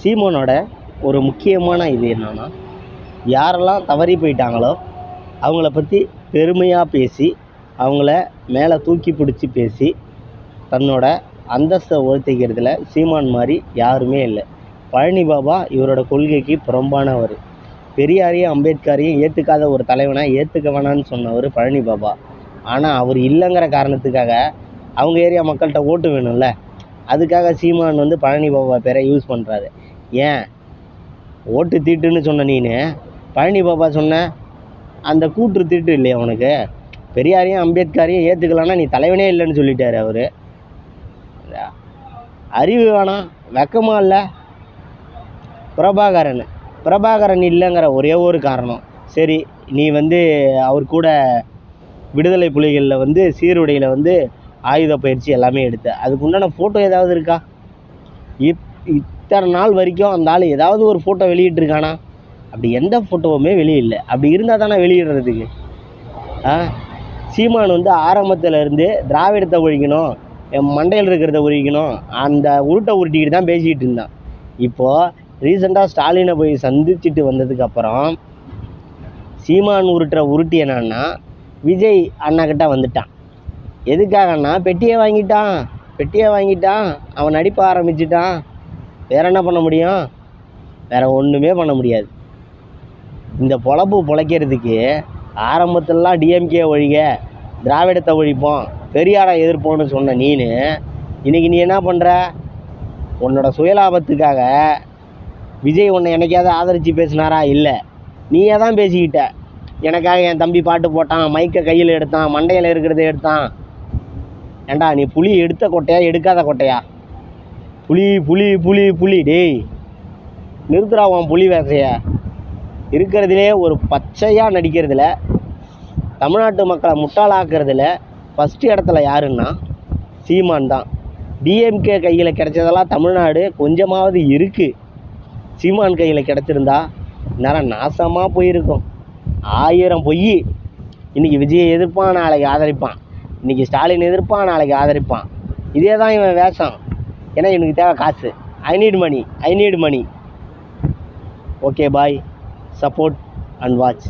சீமானோட ஒரு முக்கியமான இது என்னன்னா, யாரெல்லாம் தவறி போயிட்டாங்களோ அவங்கள பற்றி பெருமையாக பேசி அவங்கள மேலே தூக்கி பிடிச்சி பேசி தன்னோட அந்தஸ்தை உயர்த்திக்கிறதுல சீமான் மாதிரி யாருமே இல்லை. பழனி பாபா இவரோட கொள்கைக்கு புறம்பானவர். பெரியாரையும் அம்பேத்கரையும் ஏற்றுக்காத ஒரு தலைவனை ஏற்றுக்க வேணான்னு சொன்னவர் பழனி பாபா. ஆனால் அவர் இல்லைங்கிற காரணத்துக்காக அவங்க ஏரியா மக்கள்கிட்ட ஓட்டு வேணும்ல, அதுக்காக சீமான் வந்து பழனி பாபா பேரை யூஸ் பண்ணுறாரு. ஏன் ஓட்டு தீட்டுன்னு சொன்ன நீனு பழனி பாபா சொன்ன அந்த கூற்று தீட்டு இல்லையா உனக்கு? பெரியாரையும் அம்பேத்கரையும் ஏற்றுக்கலான்னா நீ தலைவனே இல்லைன்னு சொல்லிட்டாரு அவர். அறிவு வேணாம், வெக்கமாக இல்லை. பிரபாகரன் இல்லைங்கிற ஒரே ஒரு காரணம், சரி நீ வந்து அவர் கூட விடுதலை புலிகளில் வந்து சீருடையில் வந்து ஆயுத பயிற்சி எல்லாமே எடுத்த, அதுக்கு உண்டான ஃபோட்டோ ஏதாவது இருக்கா? இத்தனை நாள் வரைக்கும் அந்த ஆள் ஏதாவது ஒரு ஃபோட்டோ வெளியிட்டிருக்கானா? அப்படி எந்த ஃபோட்டோவுமே வெளியில்லை. அப்படி இருந்தால் தானே வெளியிடுறதுக்கு. சீமான் வந்து ஆரம்பத்தில் இருந்து திராவிடத்தை ஒழிக்கணும், என் மண்டையில் இருக்கிறத ஒழிக்கணும், அந்த உருட்டை உருட்டிக்கிட்டு தான் பேசிக்கிட்டு இருந்தான். இப்போது ரீசெண்டாக ஸ்டாலினை போய் சந்திச்சுட்டு வந்ததுக்கப்புறம் சீமான் உருட்டி என்னன்னா விஜய் அண்ணாக்கிட்ட வந்துட்டான். எதுக்காகன்னா பெட்டியை வாங்கிட்டான், அவன் நடிப்ப ஆரம்பிச்சிட்டான். வேறு என்ன பண்ண முடியும்? வேறு ஒன்றுமே பண்ண முடியாது. இந்த பொழப்பு பொழைக்கிறதுக்கு ஆரம்பத்திலலாம் டிஎம்கே ஒழிக, திராவிடத்தை ஒழிப்போம், பெரியாரை எதிர்ப்போன்னு சொன்ன நீனு இன்றைக்கி நீ என்ன பண்ணுற? உன்னோட சுயலாபத்துக்காக விஜய் உன்னை என்னைக்காவது ஆதரித்து பேசினாரா? இல்லை. நீயே தான் பேசிக்கிட்ட. எனக்காக என் தம்பி பாட்டு போட்டான், மைக்கை கையில் எடுத்தான், மண்டையில் இருக்கிறத எடுத்தான். ஏண்டா நீ புலி எடுத்த கொட்டையா எடுக்காத கொட்டையா? புலி டேய் நிறுத்துறா உன் புலி வேசைய. இருக்கிறதுலே ஒரு பச்சையாக நடிக்கிறதுல, தமிழ்நாட்டு மக்களை முட்டாளாக்குறதுல ஃபஸ்ட்டு இடத்துல யாருன்னா சீமான் தான். டிஎம்கே கையில் கிடைச்சதெல்லாம் தமிழ்நாடு கொஞ்சமாவது இருக்குது. சீமான் கையில் கிடச்சிருந்தா நேரம் நாசமாக போயிருக்கும். 1000 பொய். இன்றைக்கி விஜயை எதிர்ப்பான், நாளைக்கு ஆதரிப்பான். இன்றைக்கி ஸ்டாலின் எதிர்ப்பான், நாளைக்கு ஆதரிப்பான். இதே தான் இவன் வேஷம். ஏன்னா எனக்கு தேவை காசு. I need money. Okay bye, support and watch.